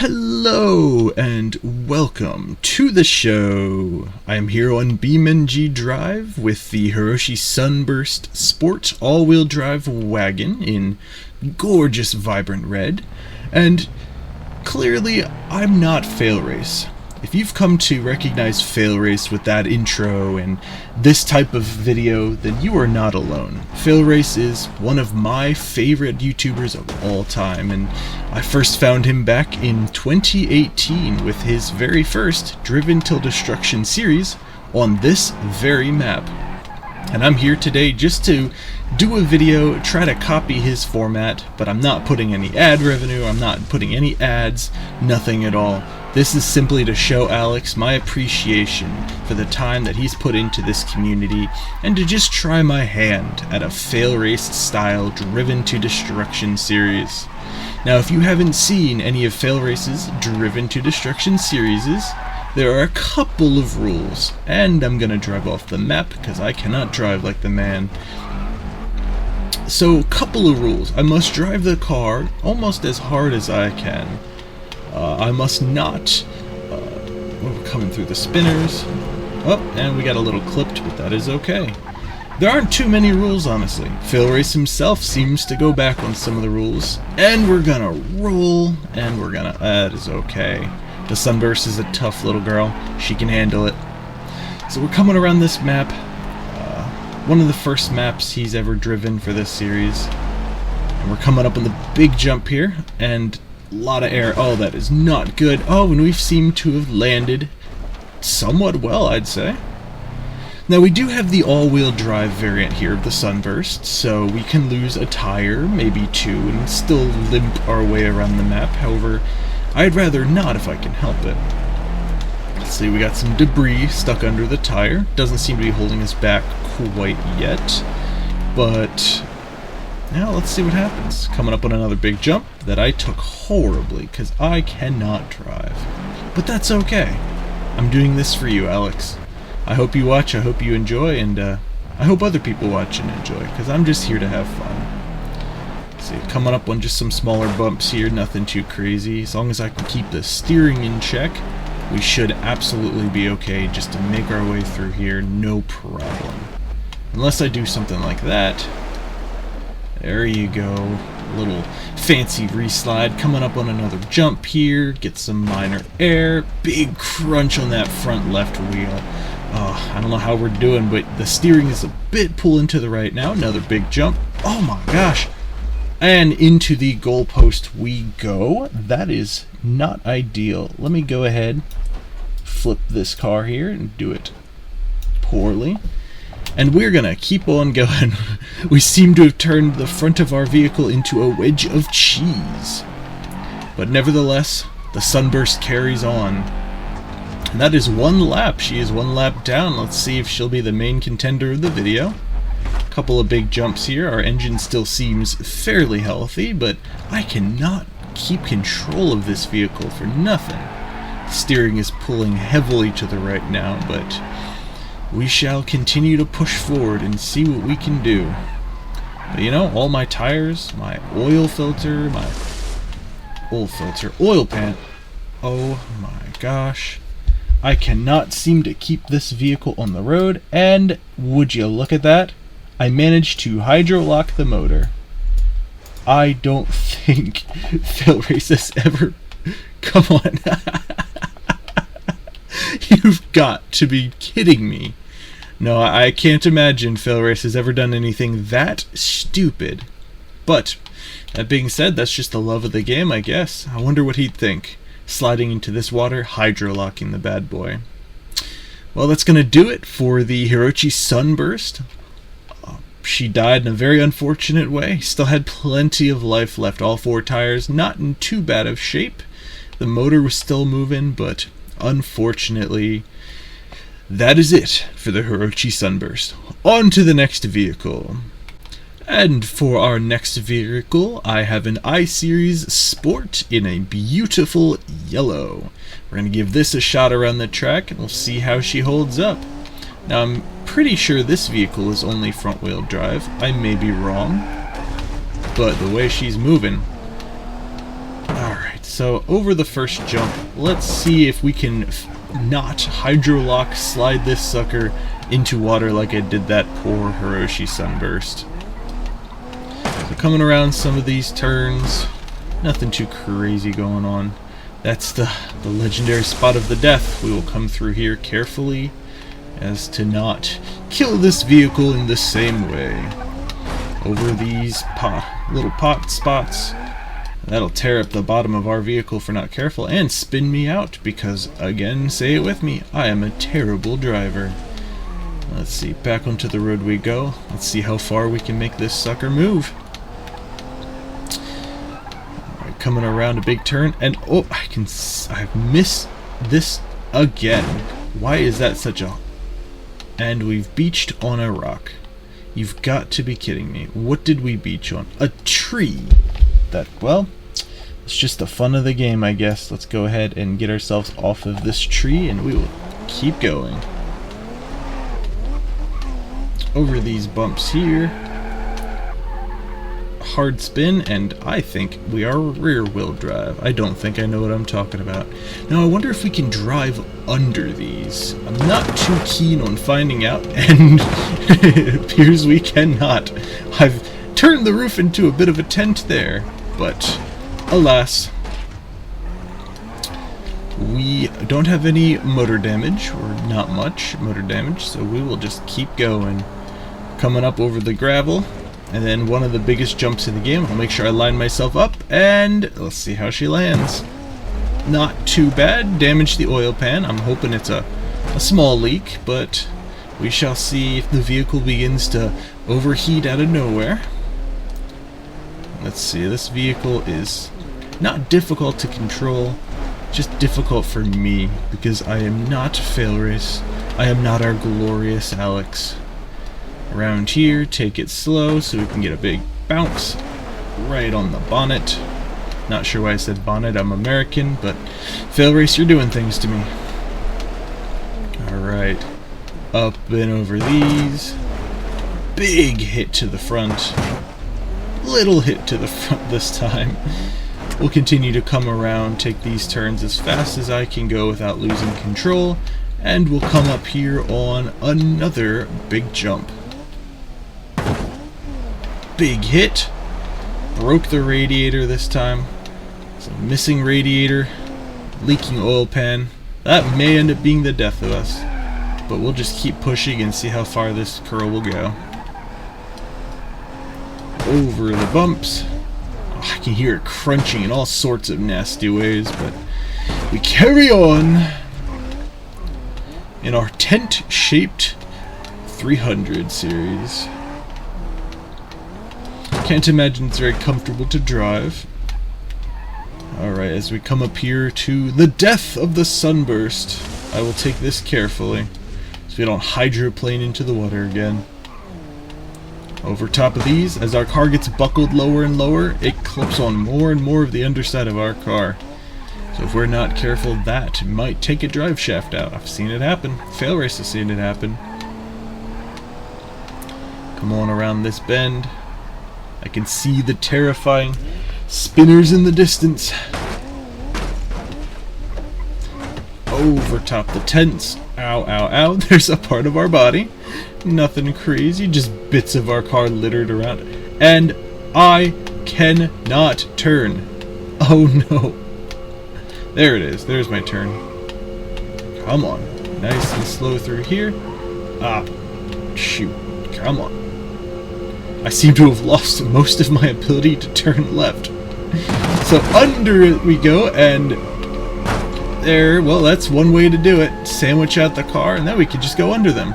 Hello and welcome to the show. I am here on BeamNG Drive with the Hiroshi Sunburst Sport all-wheel drive wagon in gorgeous vibrant red, and clearly I'm not FailRace. If you've come to recognize FailRace with that intro and this type of video, then you are not alone. FailRace is one of my favorite YouTubers of all time, and I first found him back in 2018 with his very first Driven Till Destruction series on this very map. And I'm here today just to do a video, try to copy his format, but I'm not putting any ad revenue, I'm not putting any ads, nothing at all. This is simply to show Alex my appreciation for the time that he's put into this community and to just try my hand at a FailRace style Driven to Destruction series. Now, if you haven't seen any of FailRace's Driven to Destruction series, there are a couple of rules, and I'm gonna drive off the map because I cannot drive like the man. So, couple of rules. I must drive the car almost as hard as I can. I must not, we're coming through the spinners. Oh, and we got a little clipped, but that is okay. There aren't too many rules, honestly. FailRace himself seems to go back on some of the rules. And we're gonna roll, and we're gonna, that is okay. The Sunburst is a tough little girl. She can handle it. So we're coming around this map. One of the first maps he's ever driven for this series. And we're coming up on the big jump here, and a lot of air. Oh, that is not good. Oh, and we seem to have landed somewhat well, I'd say. Now, we do have the all-wheel drive variant here of the Sunburst, so we can lose a tire, maybe two, and still limp our way around the map. However, I'd rather not if I can help it. Let's see, we got some debris stuck under the tire. Doesn't seem to be holding us back quite yet, but now let's see what happens. Coming up on another big jump that I took horribly because I cannot drive. But that's okay. I'm doing this for you, Alex. I hope you watch, I hope you enjoy, and I hope other people watch and enjoy, because I'm just here to have fun. Let's see, coming up on just some smaller bumps here, nothing too crazy. As long as I can keep the steering in check, we should absolutely be okay just to make our way through here, no problem. Unless I do something like that. There you go. A little fancy reslide. Coming up on another jump here. Get some minor air. Big crunch on that front left wheel. I don't know how we're doing, but the steering is a bit pulling to the right now. Another big jump. Oh my gosh. And into the goalpost we go. That is not ideal. Let me go ahead, flip this car here and do it poorly. And we're gonna keep on going. We seem to have turned the front of our vehicle into a wedge of cheese. But nevertheless, the Sunburst carries on. And that is one lap. She is one lap down. Let's see if she'll be the main contender of the video. Couple of big jumps here. Our engine still seems fairly healthy, but I cannot keep control of this vehicle for nothing. Steering is pulling heavily to the right now, but we shall continue to push forward and see what we can do. But you know, all my tires, my oil filter, oil pan. Oh my gosh. I cannot seem to keep this vehicle on the road, and would you look at that? I managed to hydro-lock the motor. I don't think FailRace has ever... Come on. You've got to be kidding me. No, I can't imagine FailRace has ever done anything that stupid. But, that being said, that's just the love of the game, I guess. I wonder what he'd think. Sliding into this water, hydro-locking the bad boy. Well, that's going to do it for the Hiroshi Sunburst. She died in a very unfortunate way. Still had plenty of life left. All four tires not in too bad of shape. The motor was still moving, but unfortunately, that is it for the Hiroshi Sunburst. On to the next vehicle. And for our next vehicle, I have an I-Series Sport in a beautiful yellow. We're going to give this a shot around the track, and we'll see how she holds up. Now, I'm pretty sure this vehicle is only front-wheel drive. I may be wrong, but the way she's moving... Alright, So over the first jump, let's see if we can not hydrolock slide this sucker into water like I did that poor Hiroshi Sunburst. So coming around some of these turns, nothing too crazy going on. That's the legendary spot of the death. We will come through here carefully as to not kill this vehicle in the same way. Over these little pot spots. That'll tear up the bottom of our vehicle for not careful and spin me out because, again, say it with me, I am a terrible driver. Let's see, back onto the road we go. Let's see how far we can make this sucker move. Alright, coming around a big turn, and oh, I've missed this again. Why is that such a... And we've beached on a rock. You've got to be kidding me. What did we beach on? A tree. That, well, it's just the fun of the game, I guess. Let's go ahead and get ourselves off of this tree, and we will keep going. Over these bumps here. Hard spin, and I think we are rear-wheel drive. I don't think I know what I'm talking about. Now, I wonder if we can drive under these. I'm not too keen on finding out, and it appears we cannot. I've turned the roof into a bit of a tent there, but alas, we don't have any motor damage, or not much motor damage, so we will just keep going. Coming up over the gravel, and then one of the biggest jumps in the game. I'll make sure I line myself up, and let's see how she lands. Not too bad. Damaged the oil pan. I'm hoping it's a small leak, but we shall see if the vehicle begins to overheat out of nowhere. Let's see, this vehicle is not difficult to control, just difficult for me, because I am not FailRace. I am not our glorious Alex. Around here, take it slow so we can get a big bounce right on the bonnet. Not sure why I said bonnet, I'm American, but FailRace, you're doing things to me. Alright, up and over these. Big hit to the front. Little hit to the front this time. We'll continue to come around, take these turns as fast as I can go without losing control, and we'll come up here on another big jump. Big hit. Broke the radiator this time. So missing radiator, leaking oil pan. That may end up being the death of us, but we'll just keep pushing and see how far this curl will go. Over the bumps. Oh, I can hear it crunching in all sorts of nasty ways, but we carry on in our tent-shaped 300 series. Can't imagine it's very comfortable to drive. Alright, as we come up here to the death of the sunburst, I will take this carefully so we don't hydroplane into the water again. Over top of these, as our car gets buckled lower and lower, it clips on more and more of the underside of our car. So if we're not careful, that might take a drive shaft out. I've seen it happen. FailRace has seen it happen. Come on around this bend. I can see the terrifying spinners in the distance. Over top the tents. Ow, ow, ow. There's a part of our body. Nothing crazy, just bits of our car littered around. And I cannot turn. Oh no. There it is. There's my turn. Come on. Nice and slow through here. Ah, shoot. Come on. I seem to have lost most of my ability to turn left. So under it we go, and there, well, that's one way to do it. Sandwich out the car, and then we can just go under them.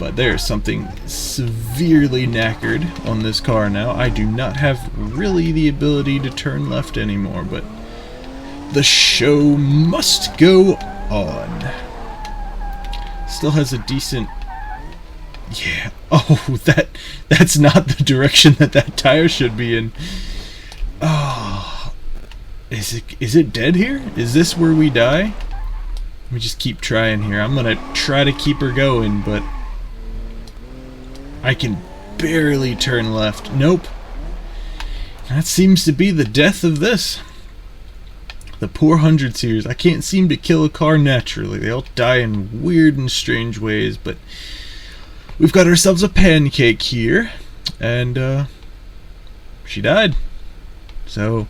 But there's something severely knackered on this car now. I do not have really the ability to turn left anymore, but the show must go on. Still has a decent... Yeah. Oh, that's not the direction that tire should be in. Oh, is it dead here? Is this where we die? Let me just keep trying here. I'm gonna try to keep her going, but I can barely turn left. Nope. That seems to be the death of this. The poor 100 series. I can't seem to kill a car naturally. They all die in weird and strange ways, but we've got ourselves a pancake here, and she died. So,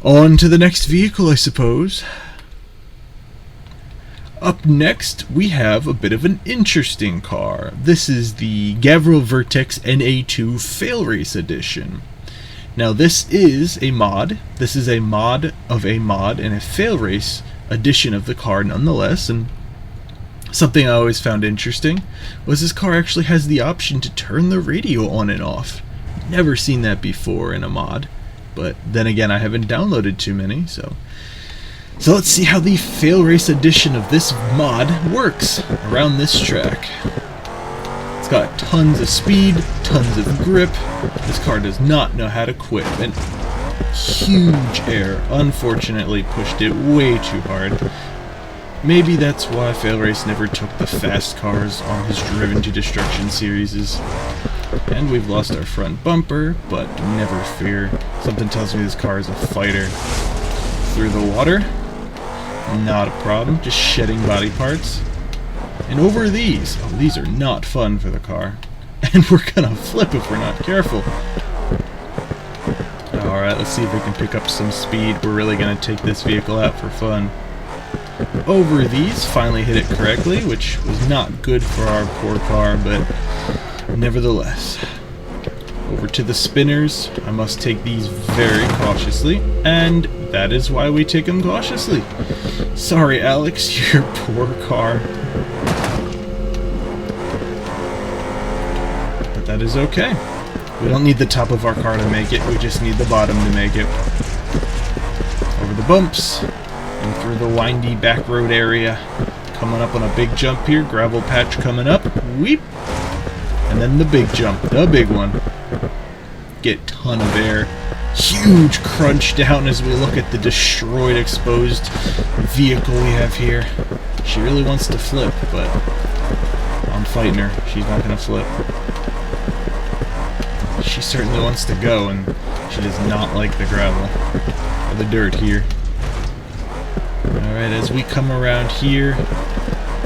on to the next vehicle, I suppose. Up next, we have a bit of an interesting car. This is the Gavril Vertex NA2 FailRace Edition. Now, this is a mod. This is a mod of a mod and a FailRace edition of the car nonetheless, and something I always found interesting was this car actually has the option to turn the radio on and off. Never seen that before in a mod, but then again, I haven't downloaded too many, so let's see how the FailRace edition of this mod works around this track. It's got tons of speed, tons of grip. This car does not know how to quit, and huge air unfortunately pushed it way too hard. Maybe that's why FailRace never took the fast cars on his Driven to Destruction series. And we've lost our front bumper, but never fear. Something tells me this car is a fighter. Through the water? Not a problem, just shedding body parts. And over these. Oh, these are not fun for the car. And we're gonna flip if we're not careful. Alright, let's see if we can pick up some speed. We're really gonna take this vehicle out for fun. Over these, finally hit it correctly, which was not good for our poor car, but nevertheless. Over to the spinners. I must take these very cautiously, and that is why we take them cautiously. Sorry, Alex, your poor car. But that is okay. We don't need the top of our car to make it, we just need the bottom to make it. Over the bumps, and through the windy back road area. Coming up on a big jump here, gravel patch coming up, weep. And then the big jump, the big one. Get ton of air. Huge crunch down as we look at the destroyed, exposed vehicle we have here. She really wants to flip, but I'm fighting her. She's not going to flip. She certainly wants to go, and she does not like the gravel or the dirt here. Alright, as we come around here,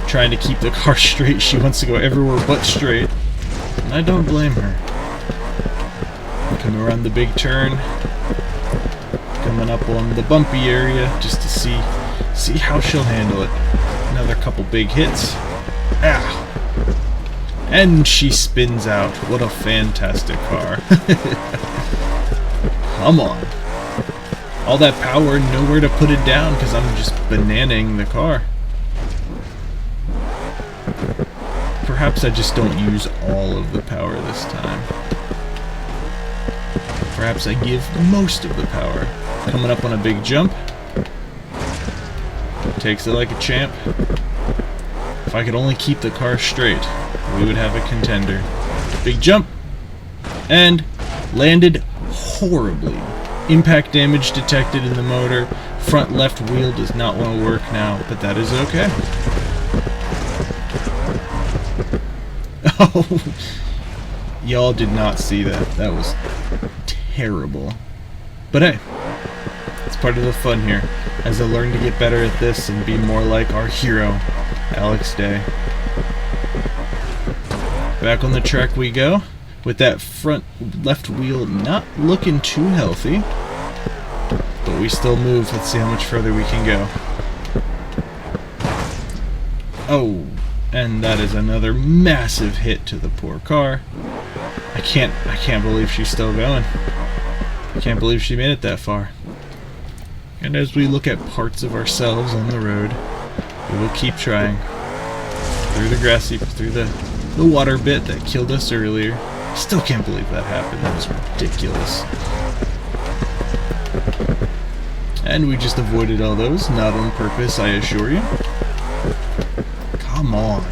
trying to keep the car straight, she wants to go everywhere but straight. And I don't blame her. Come around the big turn, coming up on the bumpy area just to see how she'll handle it. Another couple big hits. Ow! And she spins out. What a fantastic car. Come on. All that power, nowhere to put it down because I'm just bananing the car. Perhaps I just don't use all of the power this time. Perhaps I give most of the power. Coming up on a big jump. Takes it like a champ. If I could only keep the car straight, we would have a contender. Big jump. And landed horribly. Impact damage detected in the motor. Front left wheel does not want to work now, but that is okay. Oh, y'all did not see that. That was terrible. But hey, it's part of the fun here, as I learn to get better at this and be more like our hero, Alex Day. Back on the track we go, with that front left wheel not looking too healthy, but we still move. Let's see how much further we can go. Oh, and that is another massive hit to the poor car. I can't believe she's still going. I can't believe she made it that far. And as we look at parts of ourselves on the road, we will keep trying. Through the grassy, through the water bit that killed us earlier. Still can't believe that happened. That was ridiculous. And we just avoided all those, not on purpose, I assure you. Come on.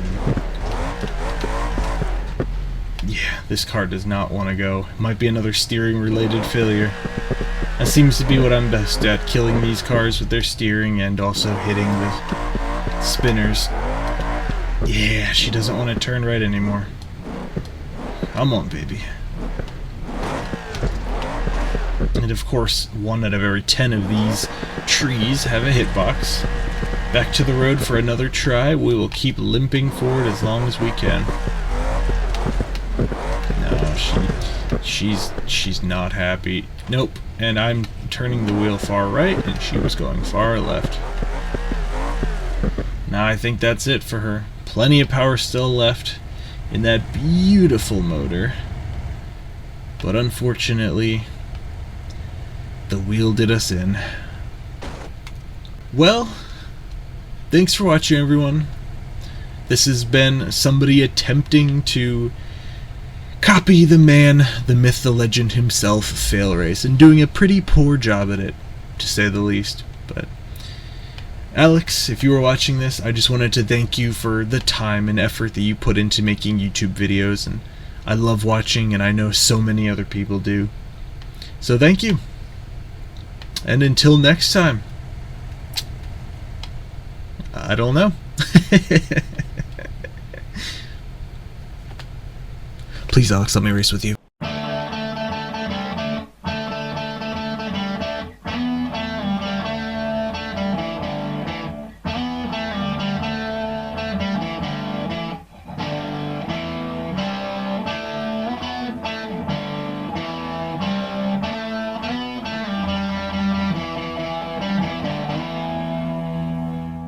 Yeah, this car does not want to go. Might be another steering related failure. That seems to be what I'm best at, killing these cars with their steering and also hitting the spinners. Yeah, she doesn't want to turn right anymore. Come on, baby. And of course, 1 out of every 10 of these trees have a hitbox. Back to the road for another try. We will keep limping forward as long as we can. No, she's not happy. Nope. And I'm turning the wheel far right, and she was going far left. Now I think that's it for her. Plenty of power still left in that beautiful motor. But unfortunately, the wheel did us in. Well, thanks for watching, everyone. This has been somebody attempting to copy the man, the myth, the legend himself, FailRace, and doing a pretty poor job at it, to say the least. But Alex, if you were watching this, I just wanted to thank you for the time and effort that you put into making YouTube videos, and I love watching, and I know so many other people do. So thank you. And until next time, I don't know. Please, Alex, let me race with you.